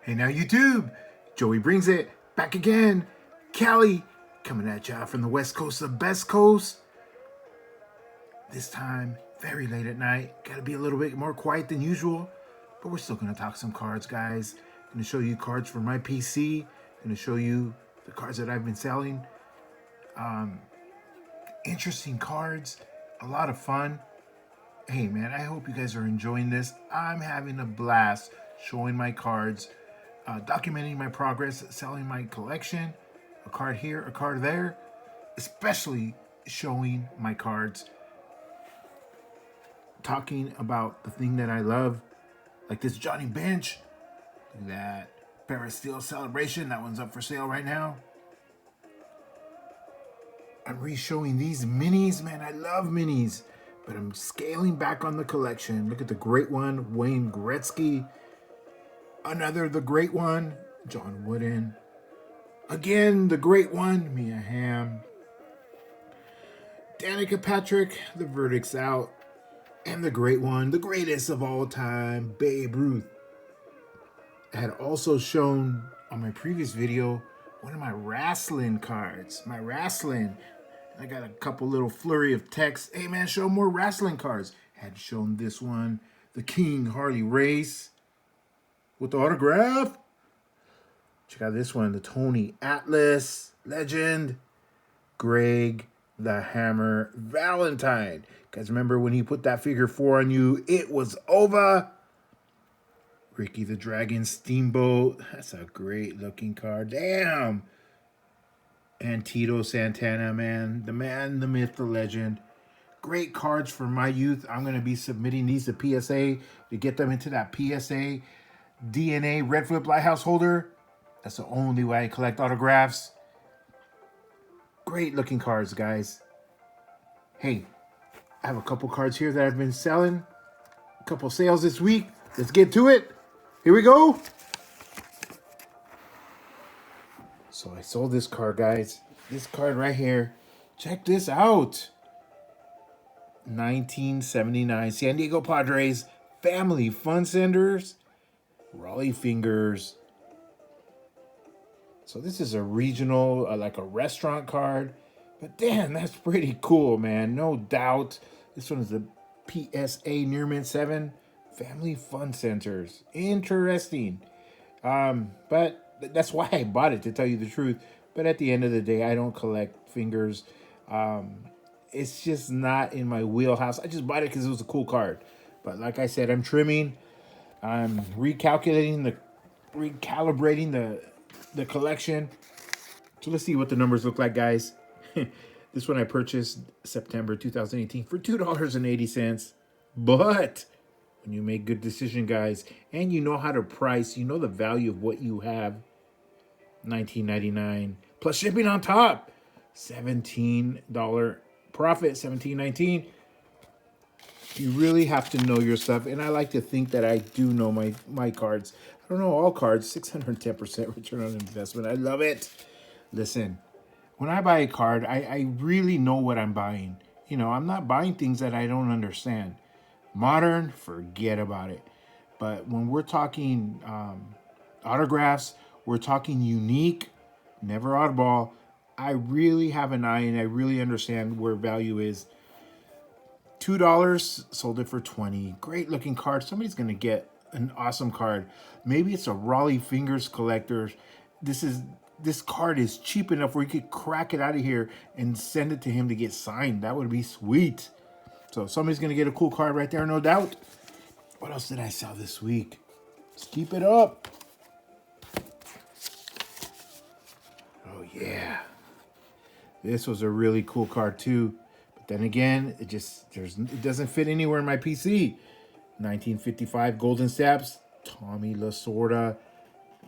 Hey now YouTube, Joey brings it back again. Cali coming at ya from the west coast of the best coast. This time, very late at night. Gotta be a little bit more quiet than usual, but we're still gonna talk some cards, guys. Gonna show you cards from my PC. Gonna show you the cards that I've been selling. Interesting cards, a lot of fun. Hey man, I hope you guys are enjoying this. I'm having a blast showing my cards, documenting my progress, selling my collection, a card here, a card there, especially showing my cards, talking about the thing that I love, like this Johnny Bench, that Paris Steel Celebration, that one's up for sale right now. I'm re-showing these minis, man, I love minis, but I'm scaling back on the collection. Look at the great one, Wayne Gretzky. Another the great one, John Wooden. Again, the great one, Mia Hamm. Danica Patrick, the verdict's out. And the great one, the greatest of all time, Babe Ruth. I had also shown on my previous video one of my wrestling cards. My wrestling. I got a couple little flurry of text. Hey man, show more wrestling cards. I had shown this one, the King Harley Race with the autograph. Check out this one, the Tony Atlas legend, Greg the Hammer Valentine. Guys, remember when he put that figure 4 on you, it was over. Ricky the Dragon Steamboat. That's a great looking card. Damn. And Tito Santana, man, the myth, the legend. Great cards for my youth. I'm going to be submitting these to PSA to get them into that PSA DNA Red Flip Lighthouse holder. That's the only way I collect autographs. Great looking cards, guys. Hey, I have a couple cards here that I've been selling. A couple sales this week. Let's get to it. Here we go. So I sold this card, guys. This card right here. Check this out. 1979 San Diego Padres Family Fun Senders. Raleigh Fingers. So this is a regional, like a restaurant card. But damn, that's pretty cool, man. No doubt. This one is the PSA Near Mint 7 Family Fun Centers. Interesting. But that's why I bought it, to tell you the truth. But at the end of the day, I don't collect fingers. It's just not in my wheelhouse. I just bought it because it was a cool card. But like I said, I'm trimming. I'm recalibrating the collection. So let's see what the numbers look like, guys. This one I purchased September 2018 for $2.80. But when you make good decision, guys, and you know how to price, you know the value of what you have, $19.99 plus shipping on top, $17 profit, $17.19. You really have to know your stuff, and I like to think that I do know my cards. I don't know all cards. 610% return on investment. I love it. Listen, when I buy a card, I really know what I'm buying. You know, I'm not buying things that I don't understand. Modern, forget about it. But when we're talking autographs, we're talking unique, never oddball, I really have an eye and I really understand where value is. $2, sold it for $20. Great looking card. Somebody's gonna get an awesome card. Maybe it's a Raleigh Fingers collector. This card is cheap enough where you could crack it out of here and send it to him to get signed. That would be sweet. So somebody's gonna get a cool card right there, no doubt. What else did I sell this week? Let's keep it up. Oh yeah. This was a really cool card too. Then again, it doesn't fit anywhere in my PC. 1955 Golden Steps, Tommy Lasorda,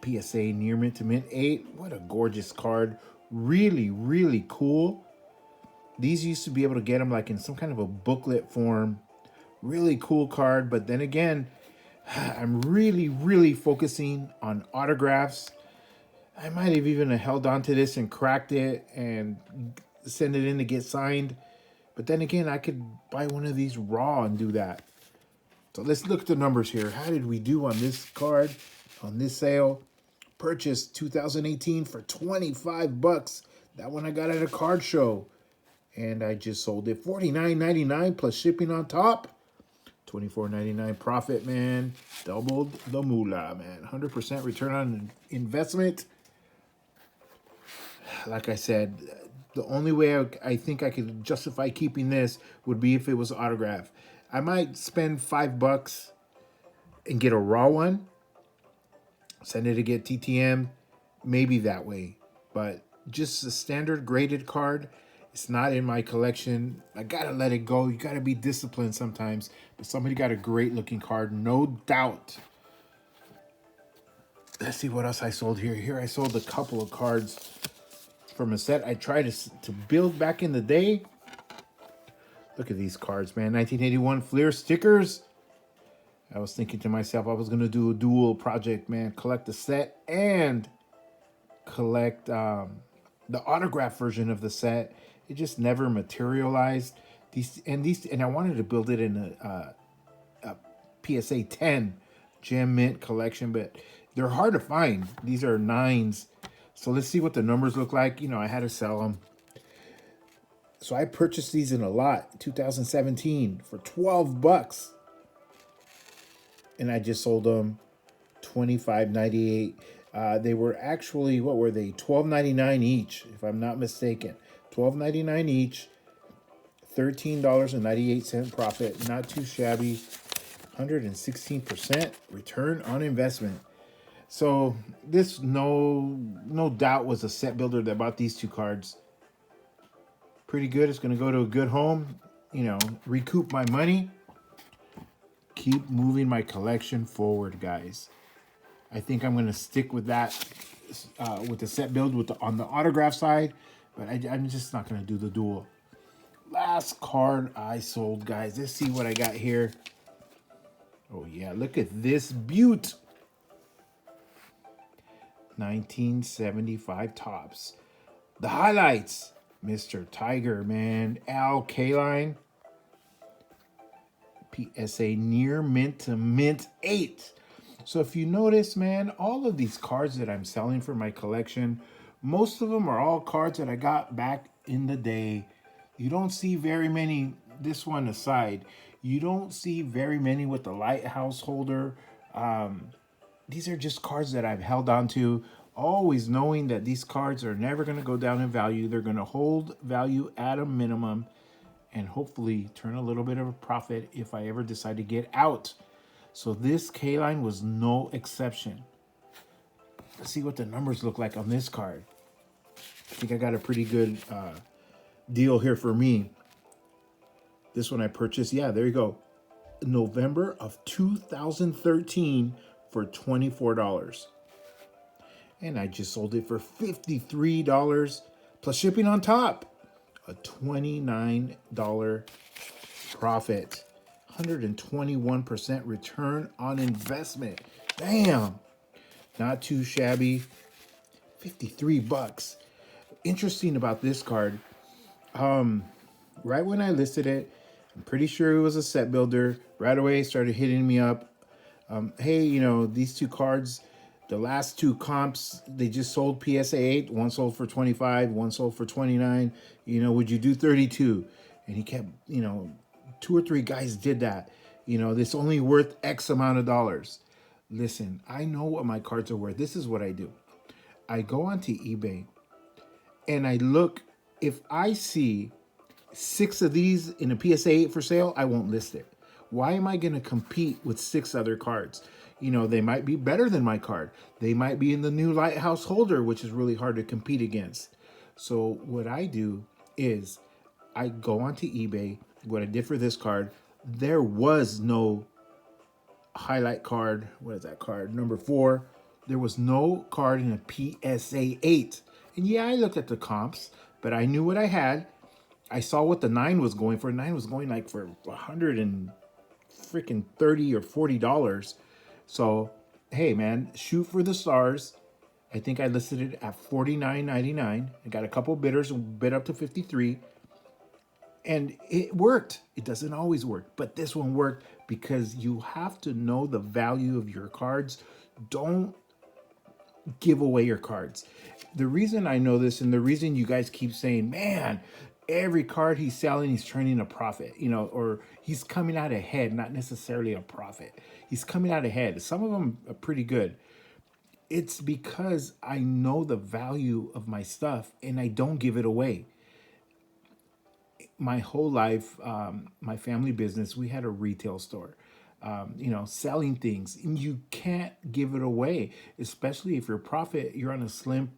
PSA Near Mint to Mint 8. What a gorgeous card. Really, really cool. These used to be able to get them like in some kind of a booklet form. Really cool card. But then again, I'm really, really focusing on autographs. I might have even held on to this and cracked it and send it in to get signed. But then again, I could buy one of these raw and do that. So let's look at the numbers here. How did we do on this card, on this sale? purchased 2018 for 25 bucks. That one I got at a card show. And I just sold it $49.99 plus shipping on top. $24.99 profit, man. Doubled the moolah, man. 100% return on investment. Like I said, the only way I think I could justify keeping this would be if it was autographed. I might spend $5 and get a raw one, send it to get TTM, maybe that way. But just a standard graded card, it's not in my collection. I gotta let it go. You gotta be disciplined sometimes. But somebody got a great looking card, no doubt. Let's see what else I sold here. Here I sold a couple of cards from a set I tried to build back in the day. Look at these cards, man. 1981 Fleer stickers. I was thinking to myself, I was going to do a dual project, man. Collect the set and collect the autograph version of the set. It just never materialized. And I wanted to build it in a PSA 10 Gem Mint collection, but they're hard to find. These are 9s. So let's see what the numbers look like. You know, I had to sell them. So I purchased these in a lot, 2017, for 12 bucks. And I just sold them $25.98. They were actually, what were they? $12.99 each, if I'm not mistaken. $12.99 each, $13.98 profit. Not too shabby. 116% return on investment. So this no doubt was a set builder that bought these two cards. Pretty good. It's going to go to a good home. You know, recoup my money. Keep moving my collection forward, guys. I think I'm going to stick with that, with the set build on the autograph side. But I'm just not going to do the dual. Last card I sold, guys. Let's see what I got here. Oh, yeah. Look at this beaut. 1975 Topps. The highlights. Mr. Tiger, man. Al Kaline. PSA near mint to mint 8. So if you notice, man, all of these cards that I'm selling for my collection, most of them are all cards that I got back in the day. You don't see very many, this one aside, you don't see very many with the lighthouse holder. These are just cards that I've held on to, always knowing that these cards are never going to go down in value. They're going to hold value at a minimum and hopefully turn a little bit of a profit if I ever decide to get out. So this K-Line was no exception. Let's see what the numbers look like on this card. I think I got a pretty good deal here for me. This one I purchased, yeah, there you go. November of 2013 for $24. And I just sold it for $53 plus shipping on top. A $29 profit. 121% return on investment. Damn. Not too shabby. 53 bucks. Interesting about this card. Right when I listed it, I'm pretty sure it was a set builder. Right away started hitting me up. Hey, you know, these two cards, the last two comps, they just sold PSA 8. One sold for 25, one sold for 29. You know, would you do 32? And he kept, you know, 2 or 3 guys did that. You know, this only worth X amount of dollars. Listen, I know what my cards are worth. This is what I do. I go onto eBay and I look. If I see 6 of these in a PSA 8 for sale, I won't list it. Why am I going to compete with 6 other cards? You know, they might be better than my card. They might be in the new lighthouse holder, which is really hard to compete against. So what I do is I go onto eBay. What I did for this card, there was no highlight card. What is that card? Number 4. There was no card in a PSA 8. And yeah, I looked at the comps, but I knew what I had. I saw what the 9 was going for. 9 was going like for $130 or $40. So, hey man, shoot for the stars. I think I listed it at $49.99. I got a couple bidders, bid up to 53. And it worked. It doesn't always work, but this one worked because you have to know the value of your cards. Don't give away your cards. The reason I know this, and the reason you guys keep saying, man, every card he's selling, he's turning a profit, or he's coming out ahead, not necessarily a profit. He's coming out ahead. Some of them are pretty good. It's because I know the value of my stuff and I don't give it away. My whole life, my family business, we had a retail store, selling things, and you can't give it away, especially if you're on a slim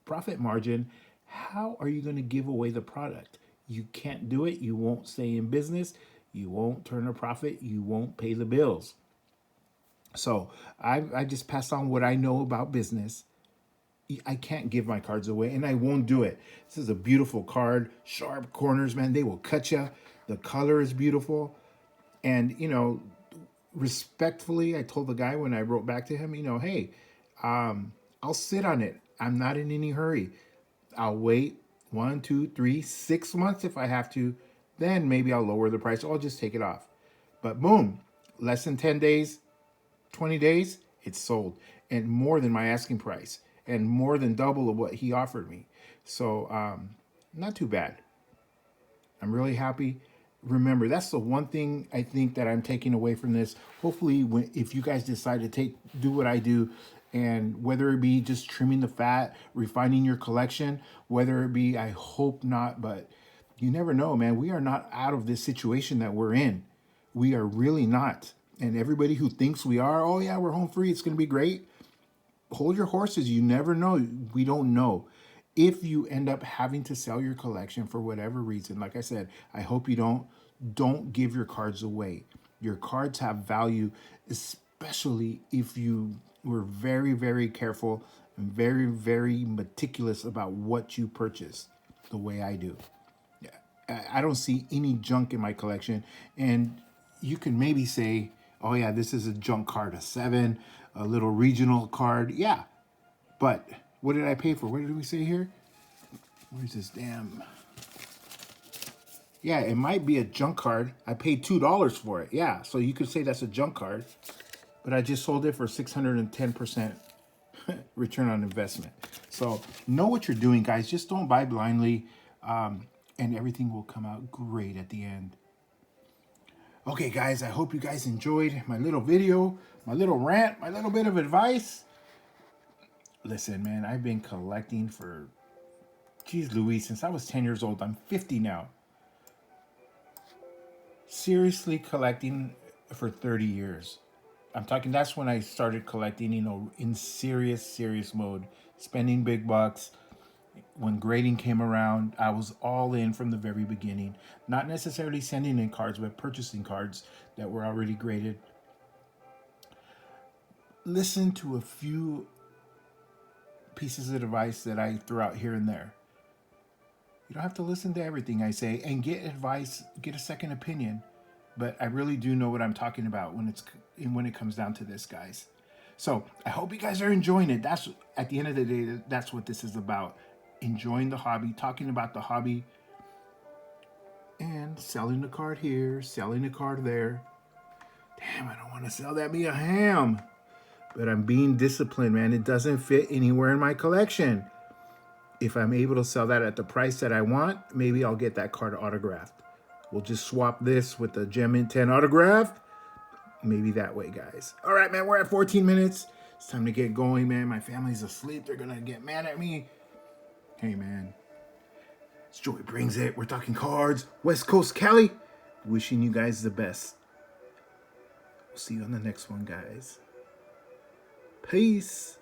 profit margin. How are you going to give away the product? You can't do it. You won't stay in business. You won't turn a profit. You won't pay the bills. So I just pass on what I know about business. I can't give my cards away, and I won't do it. This is a beautiful card, sharp corners, man. They will cut you. The color is beautiful. And, respectfully, I told the guy when I wrote back to him, hey, I'll sit on it. I'm not in any hurry. I'll wait 1, 2, 3, 6 months if I have to. Then maybe I'll lower the price. Or I'll just take it off. But boom, less than 10 days, 20 days, it's sold. And more than my asking price. And more than double of what he offered me. So not too bad. I'm really happy. Remember, that's the one thing I think that I'm taking away from this. Hopefully, if you guys decide to do what I do, and whether it be just trimming the fat, refining your collection, whether it be, I hope not, but you never know, man. We are not out of this situation that we're in. We are really not. And everybody who thinks we are, oh yeah, we're home free, it's going to be great. Hold your horses. You never know. We don't know. If you end up having to sell your collection for whatever reason, like I said, I hope you don't give your cards away. Your cards have value, especially if you were very, very careful and very, very meticulous about what you purchase, the way I do. I don't see any junk in my collection. And you can maybe say, oh yeah, this is a junk card, a 7, a little regional card. Yeah, but what did I pay for? What did we say here? Where's this damn? Yeah, it might be a junk card. I paid $2 for it. Yeah, so you could say that's a junk card, but I just sold it for 610% return on investment. So know what you're doing, guys. Just don't buy blindly, and everything will come out great at the end. Okay, guys, I hope you guys enjoyed my little video, my little rant, my little bit of advice. Listen, man, I've been collecting for, geez Louise, since I was 10 years old. I'm 50 now. Seriously collecting for 30 years. I'm talking, that's when I started collecting, in serious mode, spending big bucks. When grading came around, I was all in from the very beginning. Not necessarily sending in cards, but purchasing cards that were already graded. Listen to a few pieces of advice that I throw out here and there. You don't have to listen to everything I say, and get advice, get a second opinion. But I really do know what I'm talking about when it comes down to this, guys. So I hope you guys are enjoying it. That's, at the end of the day, that's what this is about. Enjoying the hobby, talking about the hobby, and selling the card here, selling the card there. Damn, I don't want to sell that Mia Hamm. But I'm being disciplined, man. It doesn't fit anywhere in my collection. If I'm able to sell that at the price that I want, maybe I'll get that card autographed. We'll just swap this with the Gem Mint 10 autograph. Maybe that way, guys. All right, man, we're at 14 minutes. It's time to get going, man. My family's asleep. They're going to get mad at me. Hey, man. It's Joey Brings It. We're talking cards. West Coast Cali. Wishing you guys the best. We'll see you on the next one, guys. Peace.